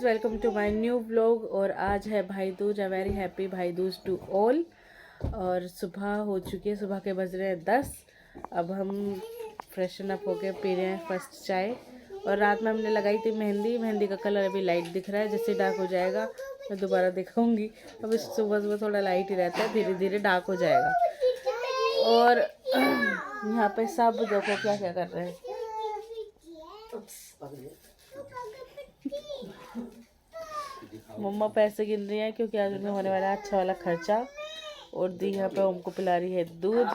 Guys, welcome to my new vlog. और आज है भाई दूज। अ वेरी हैप्पी भाई दूज टू ऑल। और सुबह हो चुकी है, सुबह के बज रहे हैं 10। अब हम फ्रेशन अप होके पी रहे हैं फर्स्ट चाय। और रात में हमने लगाई थी मेहंदी। मेहंदी का कलर अभी लाइट दिख रहा है, जैसे डार्क हो जाएगा मैं दोबारा दिखाऊंगी। अभी सुबह सुबह थोड़ा लाइट ही रहता है, धीरे धीरे डार्क हो जाएगा। और यहाँ पे सब देखो क्या क्या कर रहे हैं। मम्मा पैसे गिन रही है क्योंकि आज उन्हें होने वाला है अच्छा वाला खर्चा। और दी यहाँ पे ओम को पिला रही है दूध।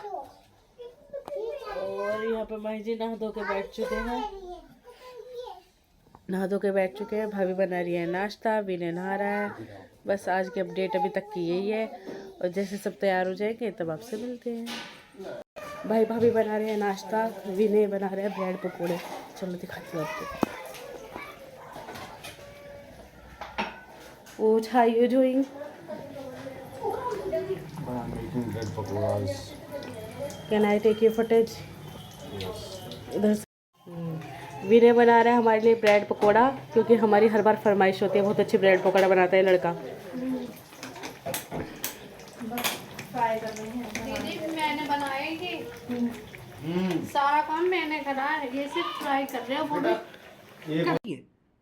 और यहाँ पे माही जी नहा धो के बैठ चुके हैं। भाभी बना रही है नाश्ता, विनय नहा रहा है। बस आज की अपडेट अभी तक की यही है। और जैसे सब तैयार हो जाएंगे तब आपसे मिलते हैं। भाई भाभी बना रहे हैं नाश्ता, विनय बना रहे हैं ब्रेड पकौड़े। चलो दिखाती हूँ आपको। What are you doing? I'm making bread pakoras. Can I take your footage? Yes. इधर से विनय बना रहा है हमारे लिए ब्रेड पकोड़ा, क्योंकि हमारी हर बार फरमाइश होती है, बहुत अच्छी ब्रेड पकोड़ा बनाता है लड़का। दीदी मैंने बनाया ये सारा काम मैंने करा है, ये सिर्फ फ्राई कर रहे हो वो भी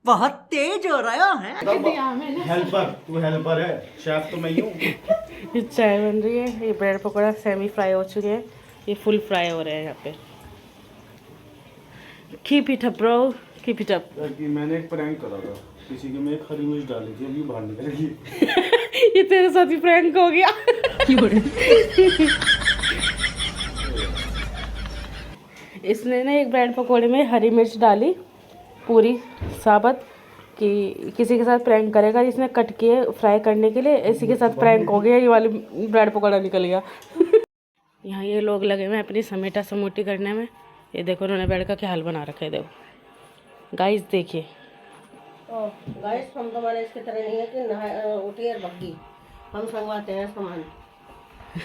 बहुत तेज हो रहा है। दिया मैंने। हेल्पर, तू हेल्पर है, शेफ तो मैं ही हूँ। ये चाय बन रही है, ये ब्रेड पकोड़ा सेमी फ्राई हो चुके हैं, ये फुल फ्राई हो रहे हैं यहाँ पे। Keep it up bro, keep it up. मैंने एक प्रैंक करा था, किसी के में एक हरी मिर्च डाली थी, अभी बाहर निकलेगी। ये तेरे साथ ही प्रैंक हो गया। इसने ना एक ब्रेड पकोड़े में हरी मिर्च डाली पूरी साबत, कि किसी के साथ प्रैंक करेगा। इसने कट किए फ्राई करने के लिए, इसी के साथ प्रैंक हो गया, ये वाली ब्रेड पकौड़ा निकल गया। यहाँ ये लोग लगे हुए हैं अपनी समेटा समूटी करने में। ये देखो उन्होंने ब्रेड का क्या हाल बना रखा है, देखो गाइस देखिए। गाइस हम तो माने इसकी तरह नहीं है कि उठी और भगी, हम संगवाते हैं सामान।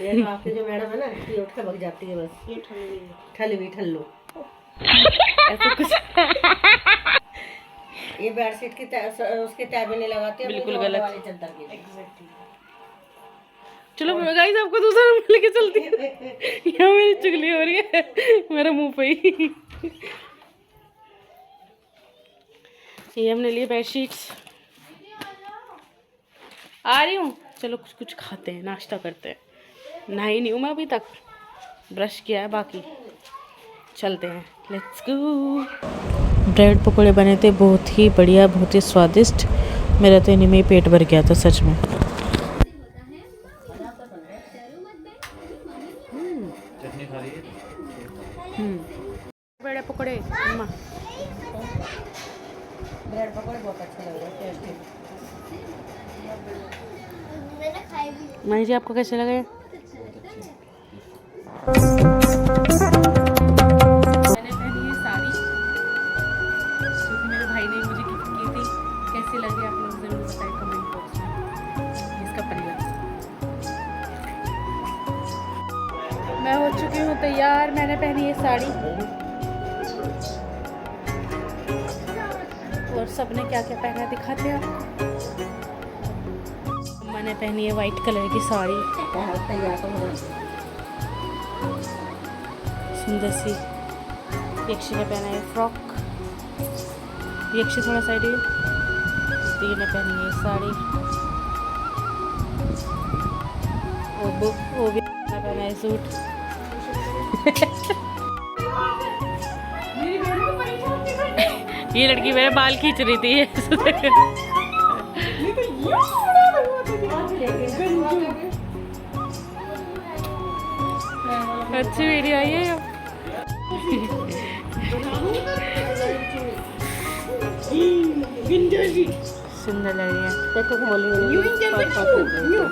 ये आपकी जो मैडम है ना, ये उठ के भग जाती है बस। ये ठल्लो ऐसा कुछ ये बेडशीट की उसके टैब नहीं लगाते, बिल्कुल गलत वाली चादर की। चलो गाइस आपको दूसरा रूम लेके चलती है। यहाँ मेरी चुगली हो रही है मेरे मुंह पे ही। ये हमने लिए बेडशीट्स। आ रही हूँ, चलो कुछ कुछ खाते हैं, नाश्ता करते हैं। नहाई नहीं हूँ मैं अभी तक, ब्रश किया है बाकी। चलते हैं, लेट्स गो। ब्रेड पकोड़े बने थे बहुत ही बढ़िया, बहुत ही स्वादिष्ट। मेरा तो इन्हीं में ही पेट भर गया था सच में। ब्रेड पकोड़े अम्मा, ब्रेड पकौड़े बहुत अच्छे लग रहे हैं, टेस्टी। माही जी आपको कैसे लगे? मैंने पहनी है साड़ी, क्योंकि मेरे भाई ने मुझे गिफ्ट की थी। कैसी लगी आप लोग जरूर बताएं कमेंट बॉक्स में। इसका परिवार मैं हो चुकी हूँ तैयार। मैंने पहनी है साड़ी, और सबने क्या क्या पहना दिखाते हैं आपको। मैंने पहनी है वाइट कलर की साड़ी, सुंदर सी। यक्षी ने पहना है फ्रॉक, यक्षी थोड़ा साइड है। दी ने पहनी है साड़ी, वो भी पहना है सूट। ये लड़की मेरे बाल खींच रही थी। अच्छी वीडियो आई है। सुंदर लग रही है।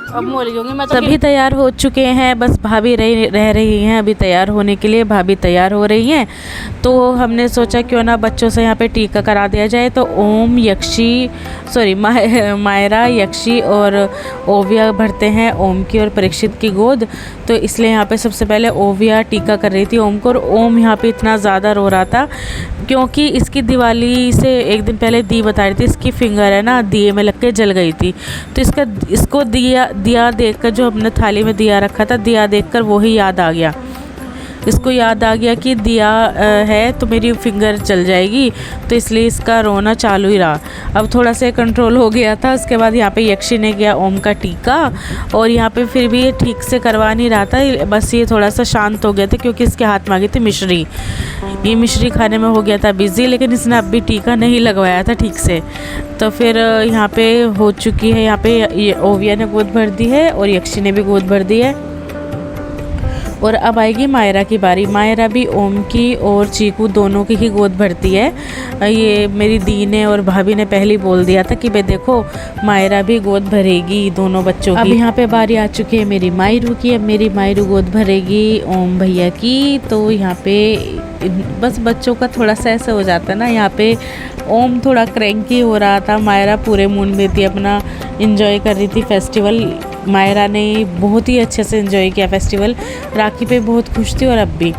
अब मोली होंगी मैं। सभी तैयार हो चुके हैं, बस भाभी रह रही हैं अभी तैयार होने के लिए। भाभी तैयार हो रही हैं, तो हमने सोचा क्यों ना बच्चों से यहाँ पे टीका करा दिया जाए। तो ओम, यक्षी, सॉरी मायरा, यक्षी और ओविया भरते हैं ओम की और परीक्षित की गोद। तो इसलिए यहाँ पे सबसे पहले ओविया टीका कर रही थी ओम को। और ओम यहाँ पे इतना ज़्यादा रो रहा था क्योंकि इसकी दिवाली से एक दिन पहले दी बता रही थी इसकी फिंगर है ना दिए में लग के जल गई थी। तो इसको दिया देखकर, जो हमने थाली में दिया रखा था, दिया देखकर वही याद आ गया। इसको याद आ गया कि दिया है तो मेरी फिंगर जल जाएगी, तो इसलिए इसका रोना चालू ही रहा। अब थोड़ा सा कंट्रोल हो गया था। उसके बाद यहाँ पे यक्षी ने किया ओम का टीका, और यहाँ पे फिर भी ये ठीक से करवा नहीं रहा था, बस ये थोड़ा सा शांत हो गया था क्योंकि इसके हाथ में आ गई थी मिश्री। ये मिश्री खाने में हो गया था बिज़ी, लेकिन इसने अब भी टीका नहीं लगवाया था ठीक से। तो फिर यहाँ पे हो चुकी है, यहाँ पे ये ओविया ने गोद भर दी है और यक्षी ने भी गोद भर दी है। और अब आएगी मायरा की बारी। मायरा भी ओम की और चीकू दोनों की ही गोद भरती है। ये मेरी दी ने और भाभी ने पहले ही बोल दिया था कि भाई देखो मायरा भी गोद भरेगी दोनों बच्चों की। अब यहाँ पे बारी आ चुकी है मेरी मायरू की। अब मेरी मायरू गोद भरेगी ओम भैया की। तो यहाँ पे बस बच्चों का थोड़ा सा ऐसा हो जाता है ना, यहाँ पे ओम थोड़ा क्रैंकी हो रहा था, मायरा पूरे मूड में थी, अपना एंजॉय कर रही थी फेस्टिवल। मायरा ने बहुत ही अच्छे से एंजॉय किया फेस्टिवल, राखी पे बहुत खुश थी और अब भी।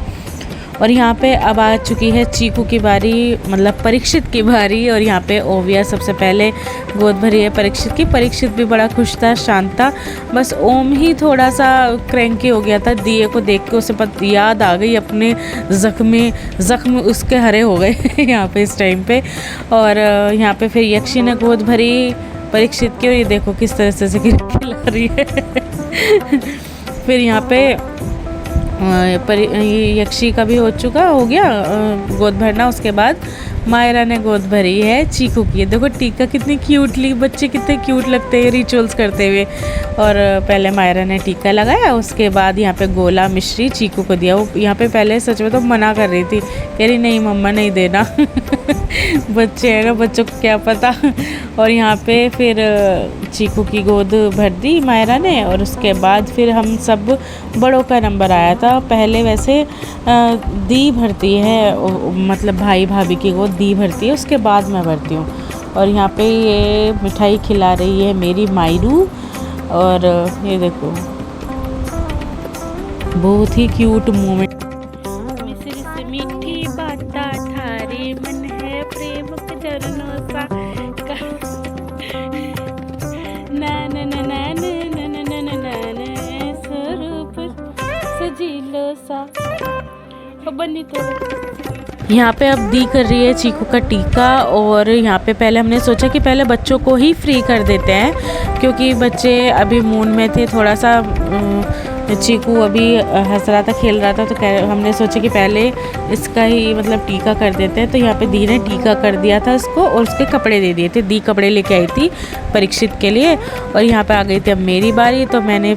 और यहाँ पे अब आ चुकी है चीकू की बारी, मतलब परीक्षित की बारी। और यहाँ पे ओविया सबसे पहले गोद भरी है परीक्षित की। परीक्षित भी बड़ा खुश था, शांत था, बस ओम ही थोड़ा सा क्रैंकी हो गया था। दिए को देख के उसे याद आ गई अपने ज़ख्म उसके हरे हो गए यहाँ पे इस टाइम पे। और यहाँ पे फिर यक्षी ने गोद भरी परीक्षित की, और ये देखो किस तरह से खिला रही है फिर यहाँ पे यक्षी का भी हो गया गोद भरना। उसके बाद मायरा ने गोद भरी है चीकू की। देखो टीका कितनी क्यूटली, बच्चे कितने क्यूट लगते हैं रिचुअल्स करते हुए। और पहले मायरा ने टीका लगाया, उसके बाद यहाँ पे गोला मिश्री चीकू को दिया। वो यहाँ पे पहले सच में तो मना कर रही थी, कह रही नहीं मम्मा नहीं देना बच्चे हैं ना, बच्चों को क्या पता। और यहाँ पे फिर चीकू की गोद भर दी मायरा ने। और उसके बाद फिर हम सब बड़ों का नंबर आया था। पहले वैसे दी भरती है, मतलब भाई भाभी की गोद दी भरती है, उसके बाद मैं भरती हूँ। और यहाँ पे ये मिठाई खिला रही है मेरी मायरू। और ये देखो बहुत ही क्यूट मोमेंट। मिश्री से मीठी बाता थारे मन है प्रेम के झरनों सा ना ना ना ना ना ना ना ना ना स्वरूप सजीलो सा बनी तो। यहाँ पे अब दी कर रही है चीकू का टीका। और यहाँ पे पहले हमने सोचा कि पहले बच्चों को ही फ्री कर देते हैं, क्योंकि बच्चे अभी मूड में थे थोड़ा सा। चीकू अभी हंस रहा था, खेल रहा था, तो हमने सोचा कि पहले इसका ही मतलब टीका कर देते हैं। तो यहाँ पे दी ने टीका कर दिया था इसको, और उसके कपड़े दे दिए थे। दी कपड़े लेके आई थी परीक्षित के लिए। और यहाँ पे आ गई थी अब मेरी बारी, तो मैंने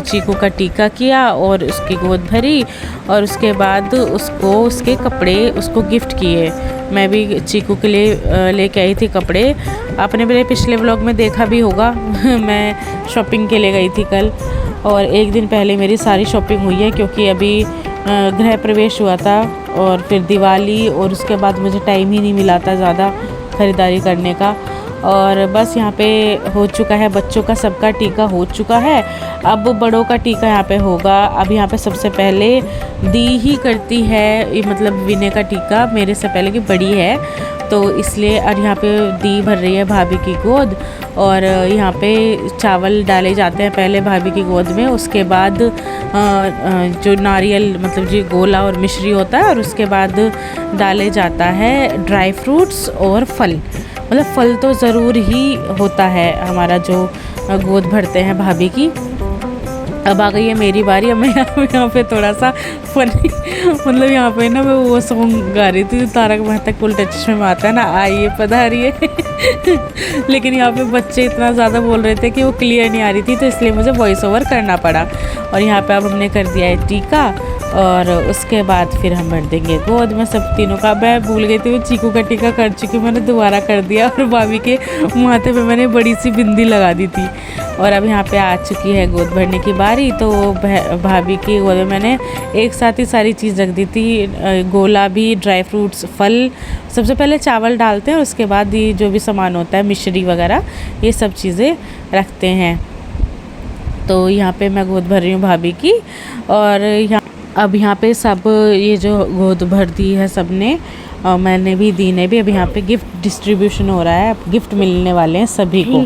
चीकू का टीका किया और उसकी गोद भरी। और उसके बाद उसको उसके कपड़े उसको गिफ्ट किए। मैं भी चीकू के लिए लेके आई थी कपड़े। आपने मेरे पिछले व्लॉग में देखा भी होगा मैं शॉपिंग के लिए गई थी कल, और एक दिन पहले मेरी सारी शॉपिंग हुई है, क्योंकि अभी गृह प्रवेश हुआ था और फिर दिवाली, और उसके बाद मुझे टाइम ही नहीं मिला था ज़्यादा ख़रीदारी करने का। और बस यहाँ पे हो चुका है, बच्चों का सबका टीका हो चुका है। अब बड़ों का टीका यहाँ पे होगा। अब यहाँ पे सबसे पहले दी ही करती है, मतलब विनय का टीका मेरे से पहले की बड़ी है, तो इसलिए। और यहाँ पे दी भर रही है भाभी की गोद। और यहाँ पे चावल डाले जाते हैं पहले भाभी की गोद में, उसके बाद जो नारियल मतलब जो गोला और मिश्री होता है, और उसके बाद डाले जाता है ड्राई फ्रूट्स और फल। मतलब फल तो ज़रूर ही होता है हमारा जो गोद भरते हैं भाभी की। अब आ गई है मेरी बारी। अब मैं यहाँ पे थोड़ा सा फनी मतलब यहाँ पे ना मैं वो सॉन्ग गा रही थी, तारक मेहता का उल्टा चश्मा में आता है ना, आइए पधारिए लेकिन यहाँ पे बच्चे इतना ज़्यादा बोल रहे थे कि वो क्लियर नहीं आ रही थी, तो इसलिए मुझे वॉइस ओवर करना पड़ा। और यहाँ पे अब हमने कर दिया है टीका, और उसके बाद फिर हम भर देंगे गोद में सब तीनों का। मैं भूल गई थी, वो चीकू का टीका कर चुकी, मैंने दोबारा कर दिया। और भाभी के माथे पे मैंने बड़ी सी बिंदी लगा दी थी। और अब यहाँ पे आ चुकी है गोद भरने की बारी। तो भाभी की गोद में मैंने एक साथ ही सारी चीज़ रख दी थी, गोला भी, ड्राई फ्रूट्स, फल। सबसे पहले चावल डालते हैं, उसके बाद ये जो भी सामान होता है मिश्री वगैरह, ये सब चीज़ें रखते हैं। तो यहाँ पे मैं गोद भर रही हूँ भाभी की। और अब यहाँ पे सब ये जो गोद भर दी है सब ने, और मैंने भी, दी ने भी। अब यहाँ पे गिफ्ट डिस्ट्रीब्यूशन हो रहा है, अब गिफ्ट मिलने वाले हैं सभी को।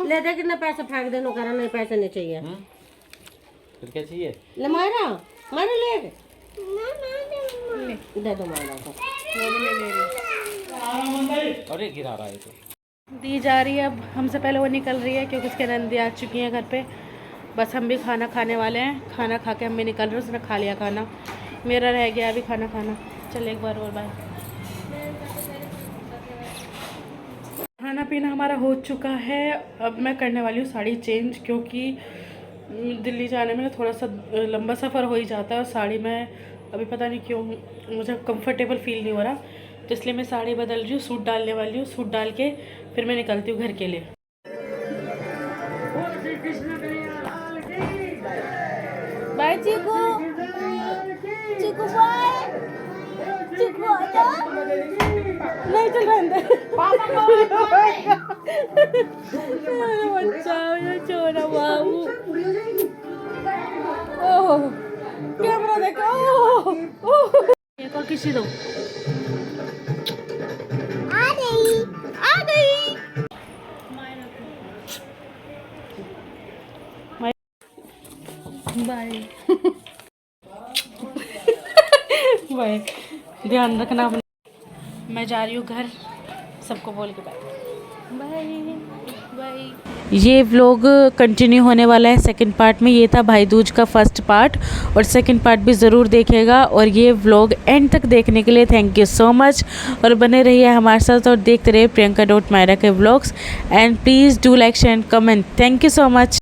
ले दे, कितने पैसे फेंक देनो करा, नहीं पैसे नहीं चाहिए। फिर क्या चाहिए? ले मायरा, मायरा ले दे दो मायरा को। अरे गिरा रहा है तो। दी जा रही है, अब हमसे पहले वो निकल रही है क्योंकि उसके नंदी आ चुकी हैं घर पे। बस हम भी खाना खाने वाले हैं, खाना खा के हम भी निकल रहे हैं। उसने खा लिया खाना, मेरा रह गया अभी खाना खाना। चल एक बार और बाय। खाना पीना हमारा हो चुका है। अब मैं करने वाली हूँ साड़ी चेंज, क्योंकि दिल्ली जाने में थोड़ा सा लंबा सफ़र हो ही जाता है और साड़ी में अभी पता नहीं क्यों मुझे कंफर्टेबल फील नहीं हो रहा, तो इसलिए मैं साड़ी बदल रही हूँ, सूट डालने वाली हूँ। सूट डाल के फिर मैं निकलती हूँ घर के लिए। बाय चीकू, चीकू बाय, चीकू आजा, नहीं चल रहा अंदर। बच्चा मेरा छोरा बाबू, ओह कैमरा देखो, ओह एक और किसी दो। आ गई, आ गई। बाय बाय, ध्यान रखना अपना। मैं जा रही हूँ घर, सबको बोल के बाय बाय बाय। ये व्लॉग कंटिन्यू होने वाला है सेकंड पार्ट में। ये था भाई दूज का फर्स्ट पार्ट, और सेकंड पार्ट भी ज़रूर देखिएगा। और ये व्लॉग एंड तक देखने के लिए थैंक यू सो मच, और बने रहिए हमारे साथ और देखते रहिए प्रियंका.मायरा के vlogs. And please do like share and comment. Thank you so much.